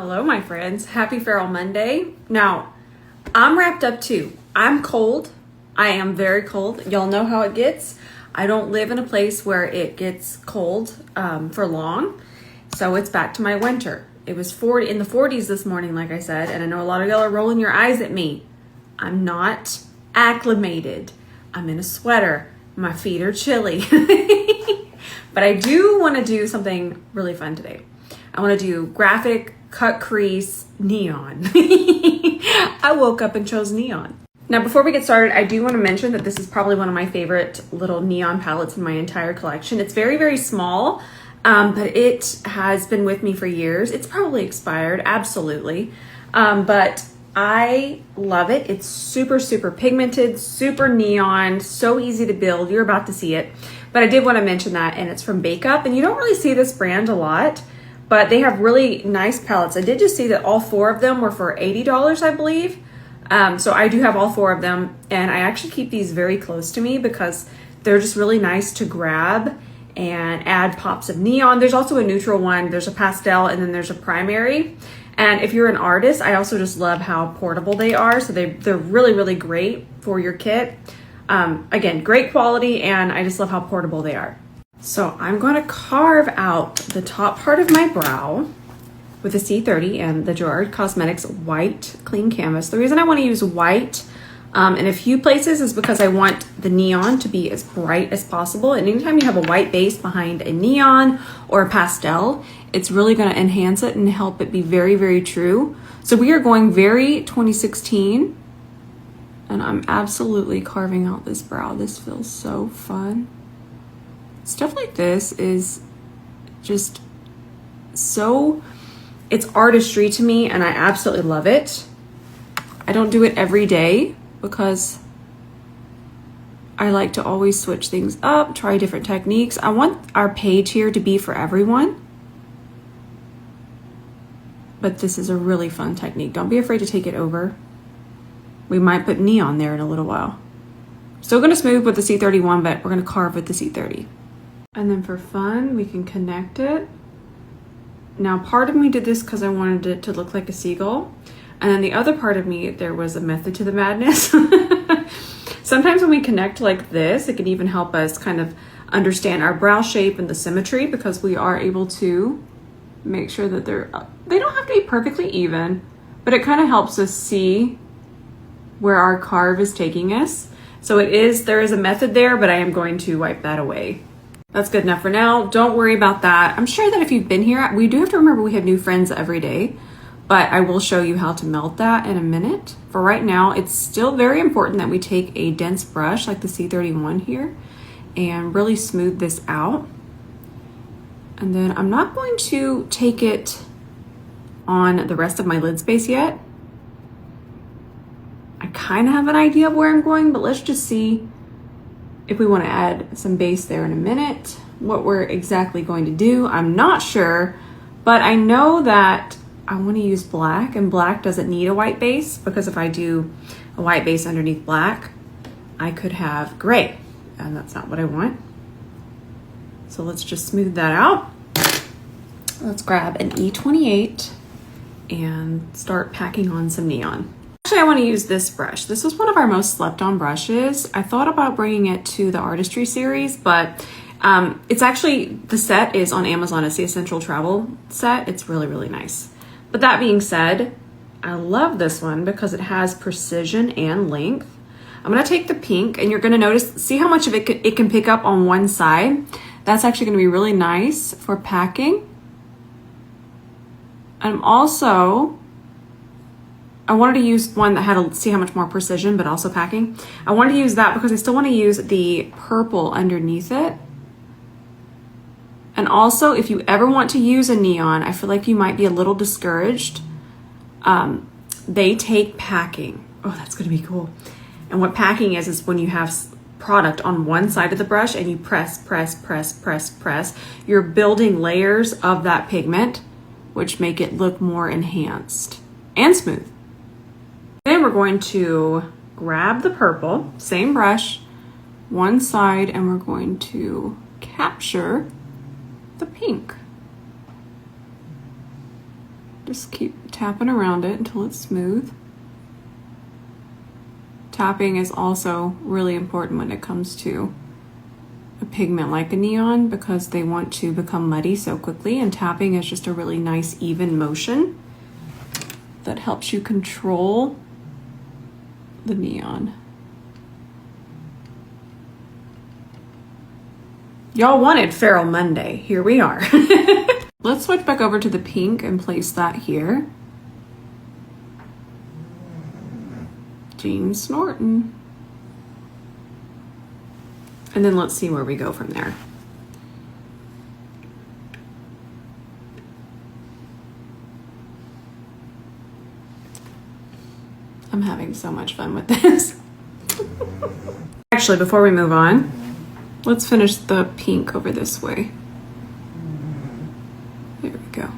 Hello, my friends. Happy Feral Monday. Now, I'm wrapped up too. I'm cold. I am very cold. Y'all know how it gets. I don't live in a place where it gets cold for long. So it's back to my winter. It was in the 40s this morning, like I said, and I know a lot of y'all are rolling your eyes at me. I'm not acclimated. I'm in a sweater. My feet are chilly. But I do want to do something really fun today. I want to do graphic cut crease neon. I woke up and chose neon. Now, before we get started, I do want to mention that this is probably one of my favorite little neon palettes in my entire collection. It's very, very small, but it has been with me for years. It's probably expired, absolutely. But I love it. It's super, super pigmented, super neon, so easy to build. You're about to see it. But I did want to mention that, and it's from Bake Up, and you don't really see this brand a lot, but they have really nice palettes. I did just see that all 4 of them were for $80, I believe. So I do have all 4 of them, and I actually keep these very close to me because they're just really nice to grab and add pops of neon. There's also a neutral one, there's a pastel, and then there's a primary. And if you're an artist, I also just love how portable they are. So they're really, really great for your kit. Again, great quality, and I just love how portable they are. So I'm going to carve out the top part of my brow with the C30 and the Gerard Cosmetics white clean canvas. The reason I want to use white in a few places is because I want the neon to be as bright as possible. And anytime you have a white base behind a neon or a pastel, it's really going to enhance it and help it be very, very true. So we are going very 2016, and I'm absolutely carving out this brow. This feels so fun. Stuff like this is just so, it's artistry to me, and I absolutely love it. I don't do it every day because I like to always switch things up, try different techniques. I want our page here to be for everyone, but this is a really fun technique. Don't be afraid to take it over. We might put neon there in a little while. Still gonna smooth with the C31, but we're gonna carve with the C30. And then for fun, we can connect it. Now, part of me did this because I wanted it to look like a seagull. And then the other part of me, there was a method to the madness. Sometimes when we connect like this, it can even help us kind of understand our brow shape and the symmetry, because we are able to make sure that they don't have to be perfectly even, but it kind of helps us see where our carve is taking us. So there is a method there, but I am going to wipe that away. That's good enough for now. Don't worry about that. I'm sure that if you've been here, we do have to remember we have new friends every day, but I will show you how to melt that in a minute. For right now, it's still very important that we take a dense brush like the C31 here and really smooth this out. And then I'm not going to take it on the rest of my lid space yet. I kind of have an idea of where I'm going, but let's just see if we want to add some base there in a minute. What we're exactly going to do, I'm not sure, but I know that I want to use black, and black doesn't need a white base, because if I do a white base underneath black, I could have gray, and that's not what I want. So let's just smooth that out. Let's grab an E28 and start packing on some neon. Actually, I want to use this brush. This was one of our most slept on brushes. I thought about bringing it to the artistry series, but it's actually, the set is on Amazon. It's the Essential Travel set. It's really, really nice. But that being said, I love this one because it has precision and length. I'm going to take the pink, and you're going to notice, see how much of it can pick up on one side. That's actually going to be really nice for packing. I wanted to use one that had see how much more precision, but also packing. I wanted to use that because I still want to use the purple underneath it. And also, if you ever want to use a neon, I feel like you might be a little discouraged. They take packing. Oh, that's going to be cool. And what packing is when you have product on one side of the brush and you press, press, press, press, press. You're building layers of that pigment, which make it look more enhanced and smooth. Then we're going to grab the purple, same brush, one side, and we're going to capture the pink. Just keep tapping around it until it's smooth. Tapping is also really important when it comes to a pigment like a neon because they want to become muddy so quickly, and tapping is just a really nice even motion that helps you control the neon. Y'all wanted Feral Monday. Here we are. Let's switch back over to the pink and place that here. Jean snorting. And then let's see where we go from there. I'm having so much fun with this. Actually, before we move on, let's finish the pink over this way. There we go.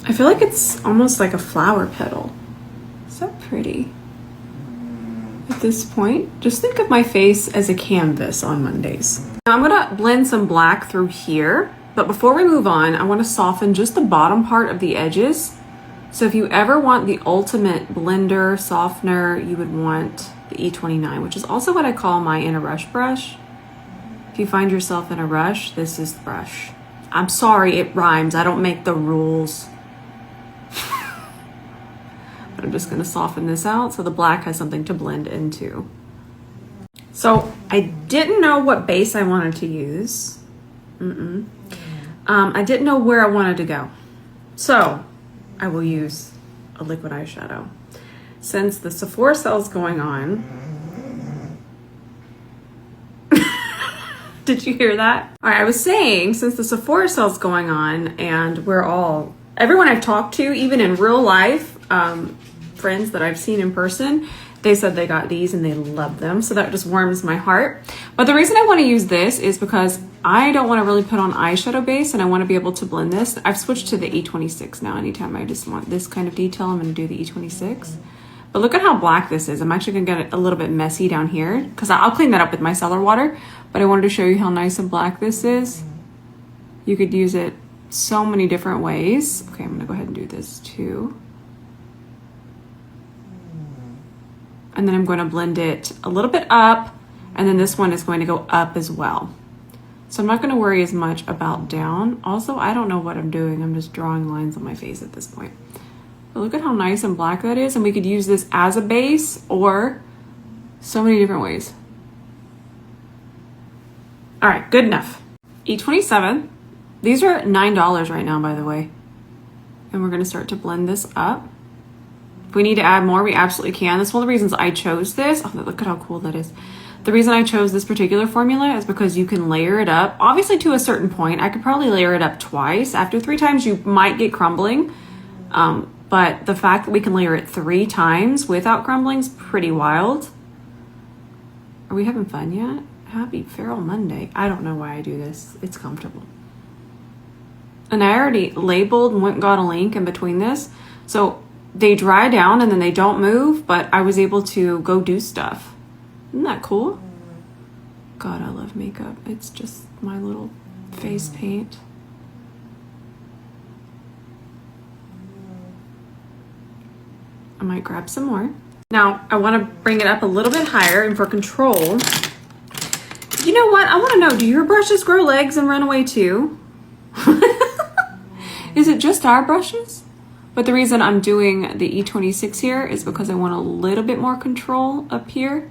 I feel like it's almost like a flower petal. So pretty. At this point, just think of my face as a canvas on Mondays. Now I'm gonna blend some black through here, but before we move on, I wanna soften just the bottom part of the edges. So if you ever want the ultimate blender, softener, you would want the E29, which is also what I call my in a rush brush. If you find yourself in a rush, this is the brush. I'm sorry, it rhymes. I don't make the rules. But I'm just gonna soften this out so the black has something to blend into. So I didn't know what base I wanted to use. I didn't know where I wanted to go. So I will use a liquid eyeshadow. Since the Sephora sale is going on, did you hear that? All right, I was saying, since the Sephora sale is going on and everyone I've talked to, even in real life, friends that I've seen in person, they said they got these and they love them. So that just warms my heart. But the reason I want to use this is because I don't want to really put on eyeshadow base and I want to be able to blend this. I've switched to the E26 now. Anytime I just want this kind of detail, I'm going to do the E26. But look at how black this is. I'm actually going to get it a little bit messy down here because I'll clean that up with my cellar water. But I wanted to show you how nice and black this is. You could use it so many different ways. Okay, I'm going to go ahead and do this too. And then I'm going to blend it a little bit up, and then this one is going to go up as well. So I'm not going to worry as much about down. Also, I don't know what I'm doing. I'm just drawing lines on my face at this point. But look at how nice and black that is, and we could use this as a base or so many different ways. All right, good enough. E27. These are $9 right now, by the way. And we're going to start to blend this up. If we need to add more, we absolutely can. That's one of the reasons I chose this. Oh, look at how cool that is. The reason I chose this particular formula is because you can layer it up, obviously to a certain point. I could probably layer it up twice. After 3 times, you might get crumbling. But the fact that we can layer it 3 times without crumbling is pretty wild. Are we having fun yet? Happy Feral Monday. I don't know why I do this. It's comfortable. And I already labeled and went and got a link in between this. So they dry down and then they don't move, but I was able to go do stuff. Isn't that cool? God, I love makeup. It's just my little face paint. I might grab some more. Now, I want to bring it up a little bit higher, and for control, you know what? I want to know, do your brushes grow legs and run away too? Is it just our brushes? But the reason I'm doing the E26 here is because I want a little bit more control up here.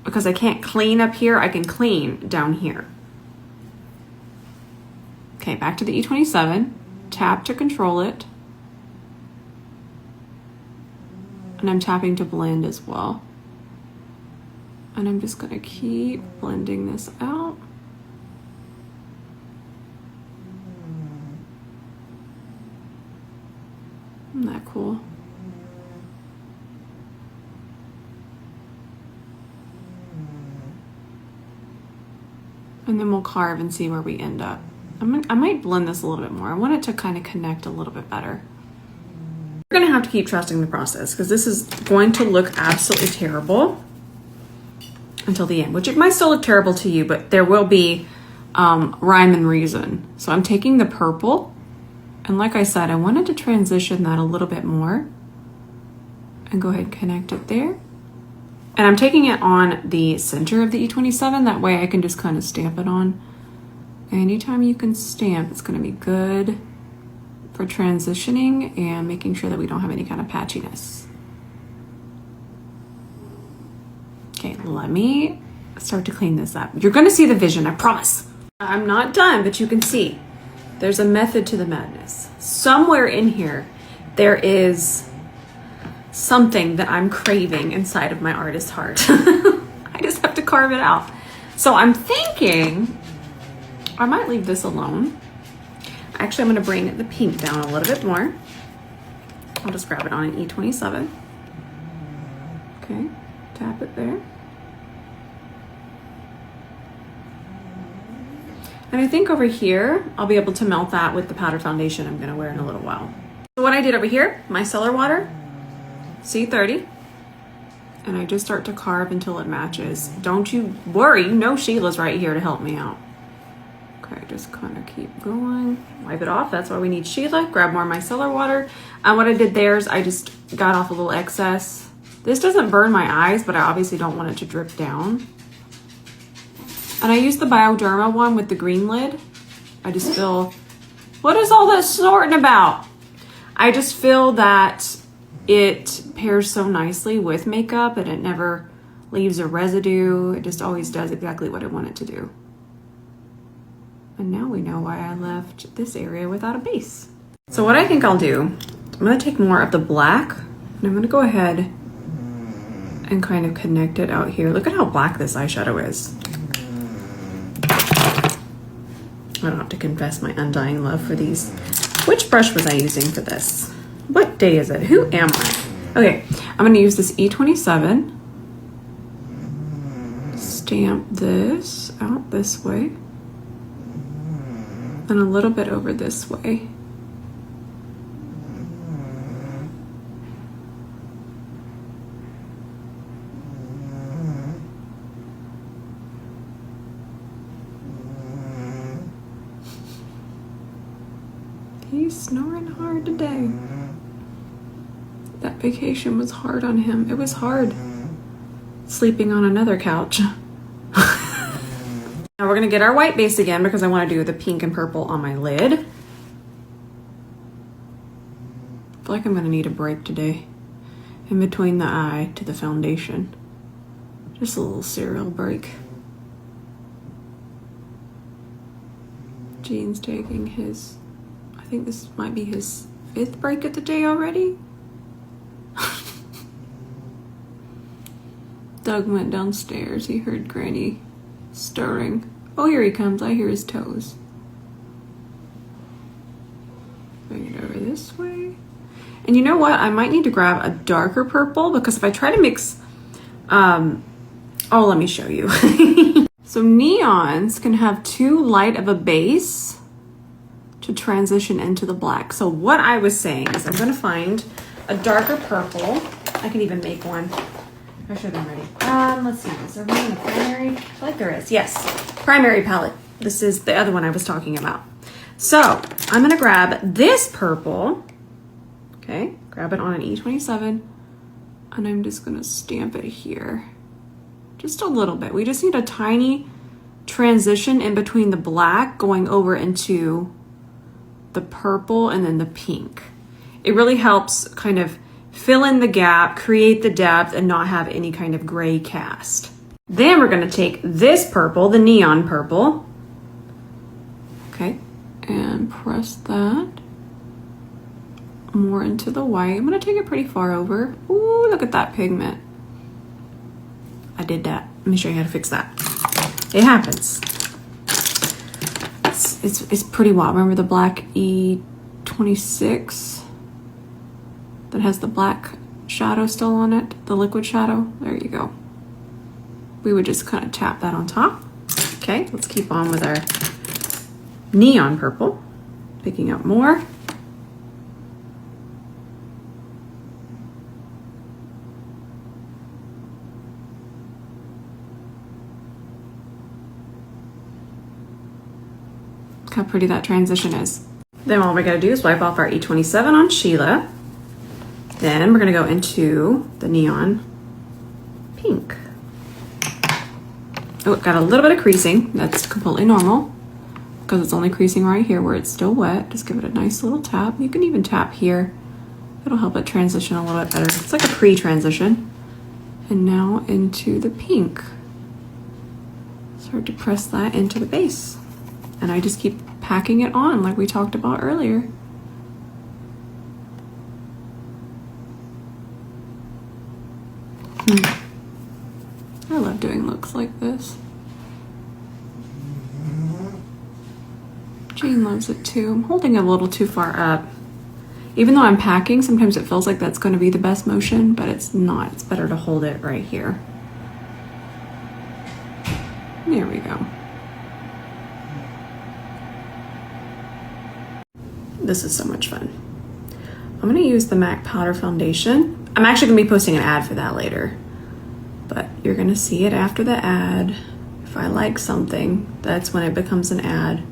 Because I can't clean up here, I can clean down here. Okay, back to the E27. Tap to control it. And I'm tapping to blend as well. And I'm just gonna keep blending this out. Isn't that cool? And then we'll carve and see where we end up. I might blend this a little bit more. I want it to kind of connect a little bit better. You're gonna have to keep trusting the process because this is going to look absolutely terrible. until the end, which it might still look terrible to you, but there will be rhyme and reason. So I'm taking the purple, and like I said, I wanted to transition that a little bit more and go ahead and connect it there. And I'm taking it on the center of the E27, that way I can just kind of stamp it on. Anytime you can stamp, it's gonna be good for transitioning and making sure that we don't have any kind of patchiness. Okay, let me start to clean this up. You're gonna see the vision, I promise. I'm not done, but you can see there's a method to the madness. Somewhere in here, there is something that I'm craving inside of my artist's heart. I just have to carve it out. So I'm thinking I might leave this alone. Actually, I'm gonna bring the pink down a little bit more. I'll just grab it on an E27. Okay, tap it there. And I think over here, I'll be able to melt that with the powder foundation I'm gonna wear in a little while. So what I did over here, micellar water, C30, and I just start to carve until it matches. Don't you worry, you know Sheila's right here to help me out. Okay, just kind of keep going. Wipe it off, that's why we need Sheila. Grab more micellar water. And what I did there is I just got off a little excess. This doesn't burn my eyes, but I obviously don't want it to drip down. And I used the Bioderma one with the green lid. I just feel, what is all this snorting about? I just feel that it pairs so nicely with makeup and it never leaves a residue. It just always does exactly what I want it to do. And now we know why I left this area without a base. So what I think I'll do, I'm gonna take more of the black and I'm gonna go ahead and kind of connect it out here. Look at how black this eyeshadow is. I don't have to confess my undying love for these. Which brush was I using for this? What day is it? Who am I? Okay, I'm gonna use this E27. Stamp this out this way. And a little bit over this way. He's snoring hard today. That vacation was hard on him. It was hard sleeping on another couch. Now we're gonna get our white base again because I wanna do the pink and purple on my lid. I feel like I'm gonna need a break today. In between the eye to the foundation. Just a little cereal break. Gene's taking his, I think this might be his 5th break of the day already. Doug went downstairs. He heard Granny stirring. Oh, here he comes. I hear his toes. Bring it over this way. And you know what? I might need to grab a darker purple because if I try to mix, oh, let me show you. So neons can have too light of a base to transition into the black. So what I was saying is I'm gonna find a darker purple. I can even make one. I'm sure they're ready. Let's see, is there one in the primary? I feel like there is, yes. Primary palette. This is the other one I was talking about. So I'm gonna grab this purple, okay? Grab it on an E27, and I'm just gonna stamp it here. Just a little bit. We just need a tiny transition in between the black going over into the purple and then the pink. It really helps kind of fill in the gap, create the depth, and not have any kind of gray cast. Then we're gonna take this purple, the neon purple, okay, and press that more into the white. I'm gonna take it pretty far over. Ooh, look at that pigment. I did that. Let me show you how to fix that. It happens. It's pretty wild. Remember the black E26 that has the black shadow still on it? The liquid shadow? There you go. We would just kind of tap that on top. Okay, let's keep on with our neon purple. Picking up more. Look how pretty that transition is. Then all we gotta do is wipe off our E27 on Sheila. Then we're gonna go into the neon pink. Oh, it got a little bit of creasing. That's completely normal because it's only creasing right here where it's still wet. Just give it a nice little tap. You can even tap here. It'll help it transition a little bit better. It's like a pre-transition. And now into the pink. Start to press that into the base. And I just keep packing it on like we talked about earlier. I love doing looks like this. Jane loves it too. I'm holding it a little too far up. Even though I'm packing, sometimes it feels like that's going to be the best motion, but it's not. It's better to hold it right here. There we go. This is so much fun. I'm going to use the MAC Powder Foundation. I'm actually going to be posting an ad for that later, but you're going to see it after the ad. If I like something, that's when it becomes an ad.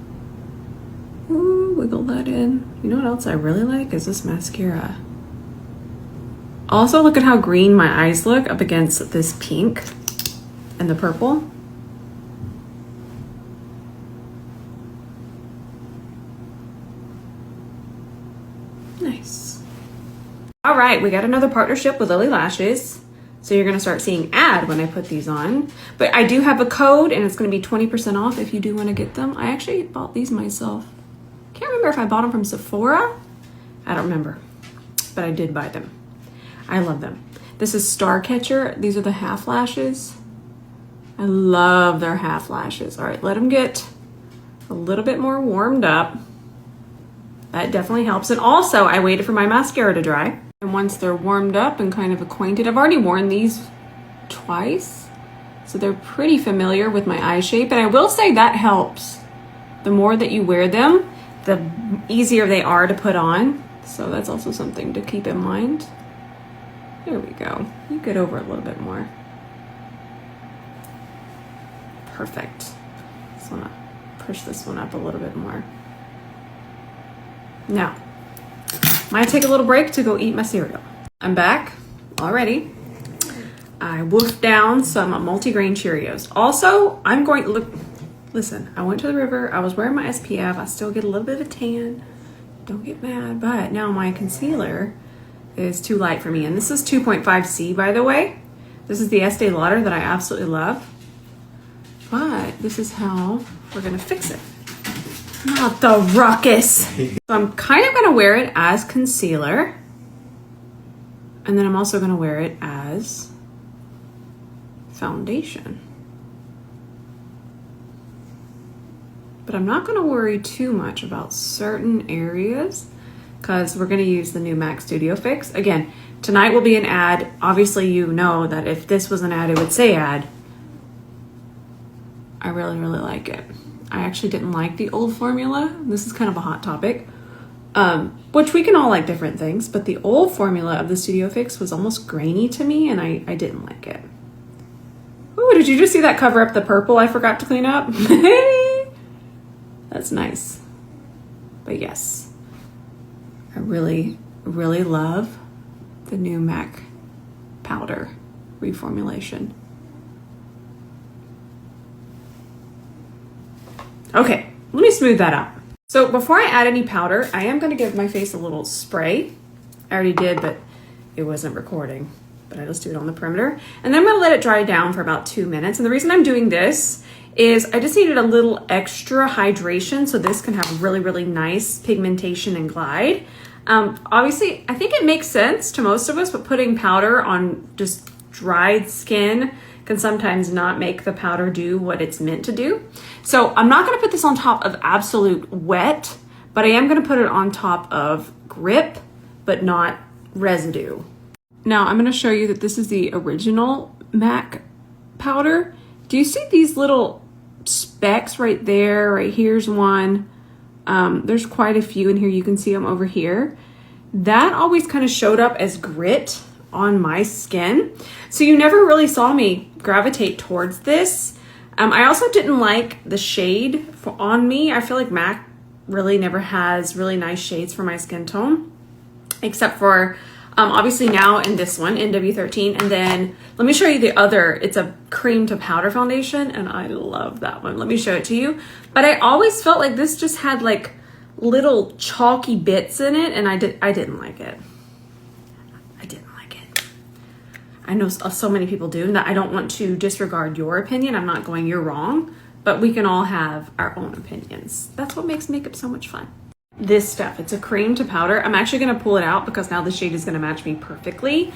Ooh, wiggle that in. You know what else I really like is this mascara. Also, look at how green my eyes look up against this pink and the purple. Nice. All right, we got another partnership with Lily Lashes. So you're gonna start seeing ad when I put these on. But I do have a code and it's gonna be 20% off if you do wanna get them. I actually bought these myself. Can't remember if I bought them from Sephora. I don't remember, but I did buy them. I love them. This is Starcatcher. These are the half lashes. I love their half lashes. All right, let them get a little bit more warmed up. That definitely helps. And also, I waited for my mascara to dry. And once they're warmed up and kind of acquainted, I've already worn these twice, so they're pretty familiar with my eye shape. And I will say that helps. The more that you wear them, the easier they are to put on. So that's also something to keep in mind. There we go. You get over a little bit more. Perfect. Just wanna push this one up a little bit more. Now, might take a little break to go eat my cereal. I'm back already. I wolfed down some multigrain Cheerios. Also, I'm going to look, listen, I went to the river. I was wearing my SPF. I still get a little bit of a tan. Don't get mad, but now my concealer is too light for me. And this is 2.5C, by the way. This is the Estee Lauder that I absolutely love. But this is how we're gonna fix it. Not the ruckus. So I'm kind of gonna wear it as concealer. And then I'm also gonna wear it as foundation. But I'm not gonna worry too much about certain areas because we're gonna use the new MAC Studio Fix. Again, tonight will be an ad. Obviously you know that if this was an ad, it would say ad. I really, really like it. I actually didn't like the old formula. This is kind of a hot topic, which we can all like different things, but the old formula of the Studio Fix was almost grainy to me and I didn't like it. Oh, did you just see that cover up the purple I forgot to clean up? That's nice. But yes, I really, really love the new MAC powder reformulation. Okay, let me smooth that out. So before I add any powder, I am gonna give my face a little spray. I already did, but it wasn't recording, but I just do it on the perimeter. And then I'm gonna let it dry down for about 2 minutes. And the reason I'm doing this is I just needed a little extra hydration so this can have really, really nice pigmentation and glide. Obviously, I think it makes sense to most of us, but putting powder on just dried skin can sometimes not make the powder do what it's meant to do. So I'm not gonna put this on top of absolute wet, but I am gonna put it on top of grip, but not residue. Now I'm gonna show you that this is the original MAC powder. Do you see these little specks right there? Right here's one. There's quite a few in here. You can see them over here. That always kind of showed up as grit on my skin. So you never really saw me gravitate towards this. I also didn't like the shade on me. I feel like MAC really never has really nice shades for my skin tone, except for obviously now in this one, NW13. And then let me show you the other. It's a cream to powder foundation, and I love that one. Let me show it to you. But I always felt like this just had like little chalky bits in it, and I didn't like it. I didn't like it. I know so many people do, and that I don't want to disregard your opinion. I'm not going, you're wrong, but we can all have our own opinions. That's what makes makeup so much fun. This stuff, it's a cream to powder. I'm actually gonna pull it out because now the shade is gonna match me perfectly.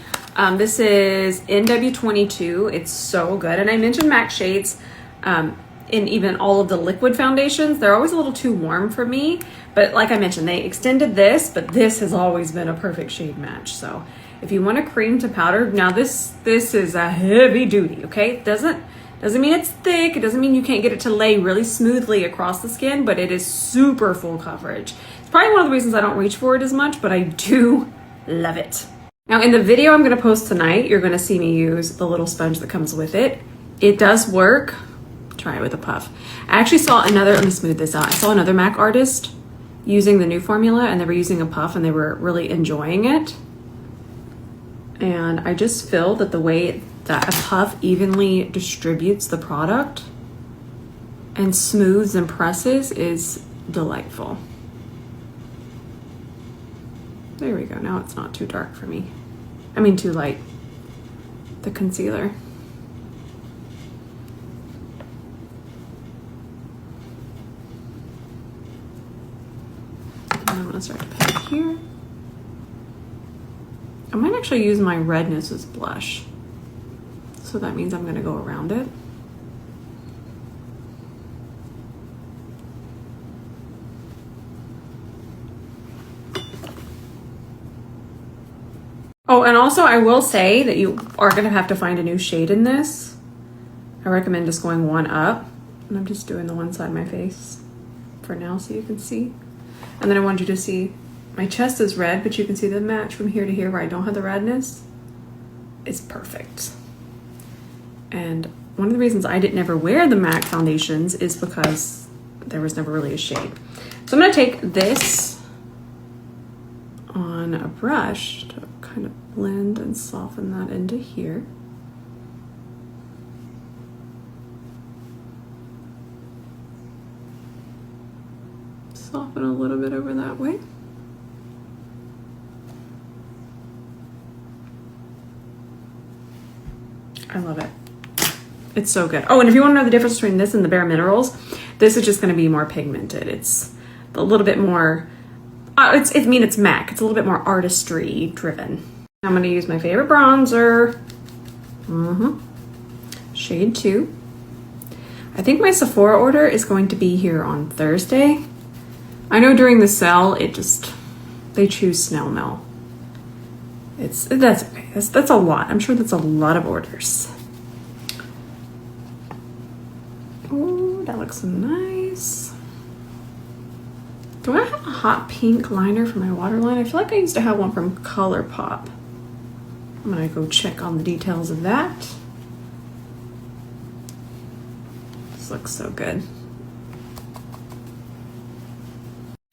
This is NW22. It's so good. And I mentioned MAC shades in even all of the liquid foundations. They're always a little too warm for me. But like I mentioned, they extended this, but this has always been a perfect shade match. So if you want a cream to powder, now this is a heavy duty, okay? Doesn't mean it's thick. It doesn't mean you can't get it to lay really smoothly across the skin, but it is super full coverage. It's probably one of the reasons I don't reach for it as much, but I do love it. Now in the video I'm gonna post tonight, you're gonna see me use the little sponge that comes with it. It does work. Try it with a puff. I actually saw another, let me smooth this out. I saw another MAC artist using the new formula, and they were using a puff and they were really enjoying it. And I just feel that the way that a puff evenly distributes the product and smooths and presses is delightful. There we go. Now it's not too dark for me. I mean, too light. The concealer. And I'm gonna start to put it here. I might actually use my redness as blush. So that means I'm gonna go around it. Oh, and also I will say that you are gonna have to find a new shade in this. I recommend just going one up. And I'm just doing the one side of my face for now so you can see. And then I want you to see my chest is red, but you can see the match from here to here where I don't have the redness. It's perfect. And one of the reasons I didn't ever wear the MAC foundations is because there was never really a shade. So I'm gonna take this on a brush to kind of blend and soften that into here. Soften a little bit over that way. I love it. It's so good. Oh, and if you want to know the difference between this and the Bare Minerals, this is just going to be more pigmented. It's a little bit more, I mean, it's MAC. It's a little bit more artistry driven. I'm going to use my favorite bronzer. Shade 2. I think my Sephora order is going to be here on Thursday. I know during the sale, they choose snail mail. That's okay. That's a lot. I'm sure that's a lot of orders. Oh, that looks nice. Do I have a hot pink liner for my waterline? I feel like I used to have one from ColourPop. I'm gonna go check on the details of that. This looks so good.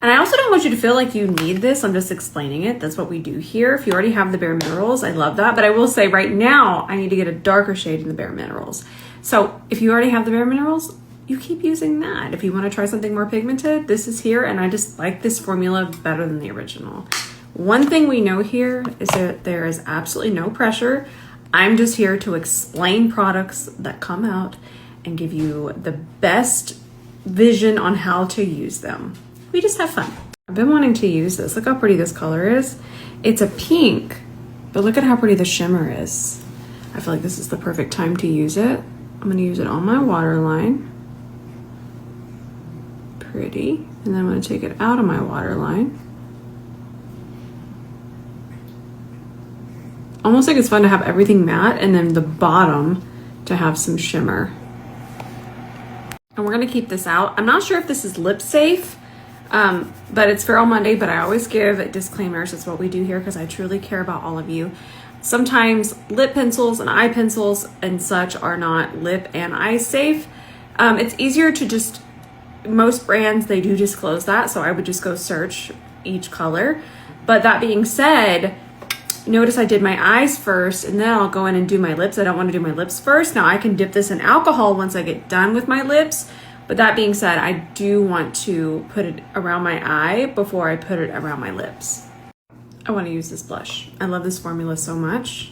And I also don't want you to feel like you need this. I'm just explaining it. That's what we do here. If you already have the Bare Minerals, I love that. But I will say right now, I need to get a darker shade in the Bare Minerals. So if you already have the Bare Minerals, you keep using that. If you want to try something more pigmented, this is here. And I just like this formula better than the original. One thing we know here is that there is absolutely no pressure. I'm just here to explain products that come out and give you the best vision on how to use them. We just have fun. I've been wanting to use this. Look how pretty this color is. It's a pink, but look at how pretty the shimmer is. I feel like this is the perfect time to use it. I'm gonna use it on my waterline. Pretty. And then I'm gonna take it out of my waterline. Almost like it's fun to have everything matte and then the bottom to have some shimmer. And we're gonna keep this out. I'm not sure if this is lip safe, but it's Feral Monday, but I always give disclaimers. It's what we do here because I truly care about all of you. Sometimes lip pencils and eye pencils and such are not lip and eye safe. It's easier to just most brands, they do disclose that, so I would just go search each color. But that being said, notice I did my eyes first, and then I'll go in and do my lips. I don't want to do my lips first. Now I can dip this in alcohol once I get done with my lips. But that being said, I do want to put it around my eye before I put it around my lips. I want to use this blush. I love this formula so much.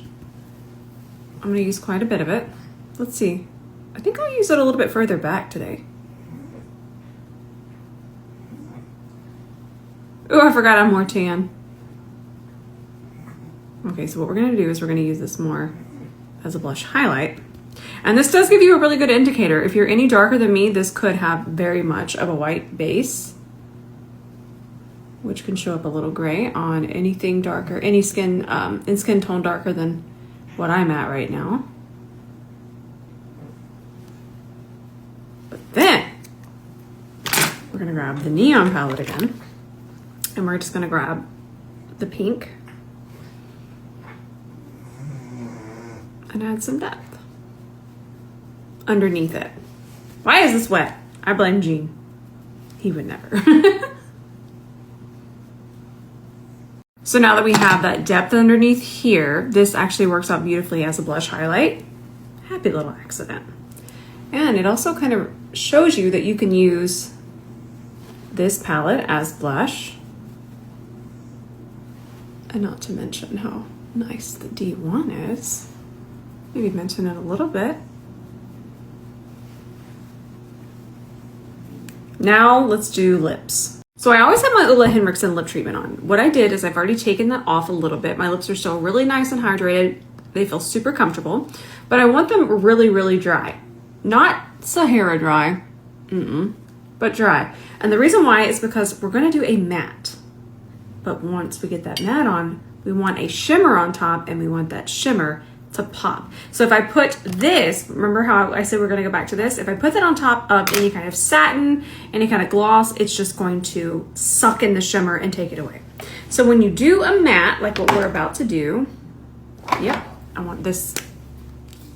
I'm going to use quite a bit of it. Let's see. I think I'll use it a little bit further back today. Oh, I forgot I'm more tan. Okay, so what we're going to do is we're going to use this more as a blush highlight. And this does give you a really good indicator. If you're any darker than me, this could have very much of a white base, which can show up a little gray on anything darker, any skin, in skin tone darker than what I'm at right now. But then we're gonna grab the neon palette again, and we're just gonna grab the pink and add some depth underneath it. Why is this wet? I blame Gene. He would never. So now that we have that depth underneath here, this actually works out beautifully as a blush highlight. Happy little accident. And it also kind of shows you that you can use this palette as blush. And not to mention how nice the D1 is. Maybe mention it a little bit. Now let's do lips. So I always have my Ole Henriksen lip treatment on. What I did is I've already taken that off a little bit. My lips are still really nice and hydrated. They feel super comfortable, but I want them really, really dry. Not Sahara dry, but dry. And the reason why is because we're gonna do a matte. But once we get that matte on, we want a shimmer on top, and we want that shimmer to pop. So if I put this, remember how I said we're gonna go back to this? If I put that on top of any kind of satin, any kind of gloss, it's just going to suck in the shimmer and take it away. So when you do a matte, like what we're about to do, yep, I want this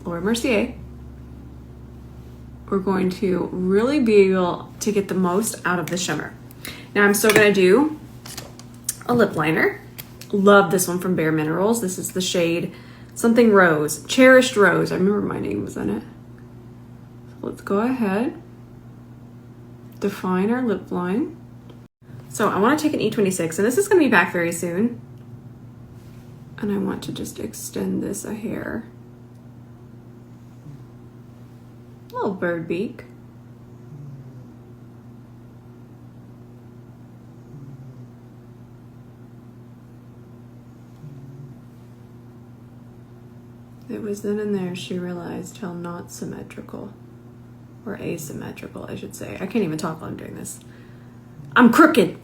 Laura Mercier. We're going to really be able to get the most out of the shimmer. Now I'm still gonna do a lip liner. Love this one from Bare Minerals. This is the shade something Rose, Cherished Rose. I remember my name was in it. So let's go ahead, define our lip line. So I want to take an E26, and this is going to be back very soon. And I want to just extend this a hair. Little bird beak. It was then and there she realized how not symmetrical, or asymmetrical, I should say. I can't even talk while I'm doing this. I'm crooked.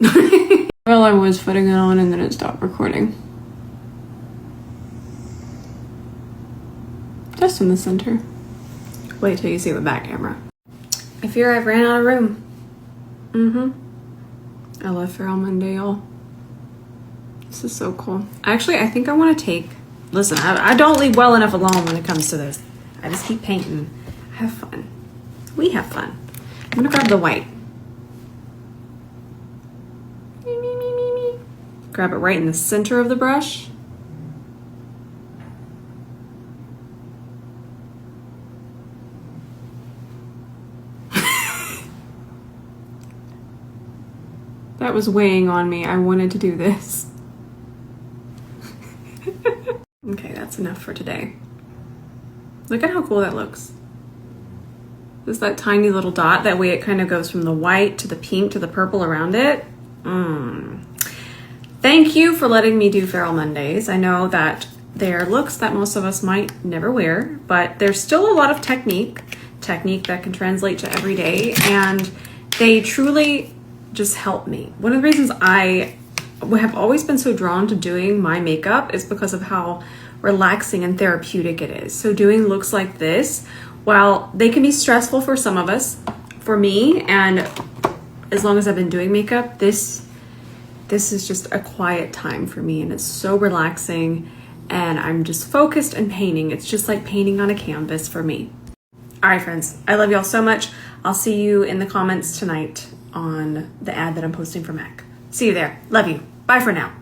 Well, I was putting it on and then it stopped recording. Just in the center. Wait till you see the back camera. I fear I've ran out of room. I love Feral Monday, y'all. This is so cool. Actually, I think I want to take, listen, I don't leave well enough alone when it comes to this. I just keep painting. I have fun. We have fun. I'm gonna grab the white. Grab it right in the center of the brush. That was weighing on me. I wanted to do this. Okay, that's enough for today. Look at how cool that looks. Just that tiny little dot. That way it kind of goes from the white to the pink to the purple around it. Thank you for letting me do Feral Mondays. I know that they're looks that most of us might never wear, but there's still a lot of technique that can translate to every day, and they truly just help me. One of the reasons I have always been so drawn to doing my makeup is because of how relaxing and therapeutic it is. So doing looks like this, while they can be stressful for some of us, for me, and as long as I've been doing makeup, this is just a quiet time for me, and it's so relaxing, and I'm just focused and painting. It's just like painting on a canvas for me. All right, friends, I love y'all so much. I'll see you in the comments tonight on the ad that I'm posting for MAC. See you there. Love you. Bye for now.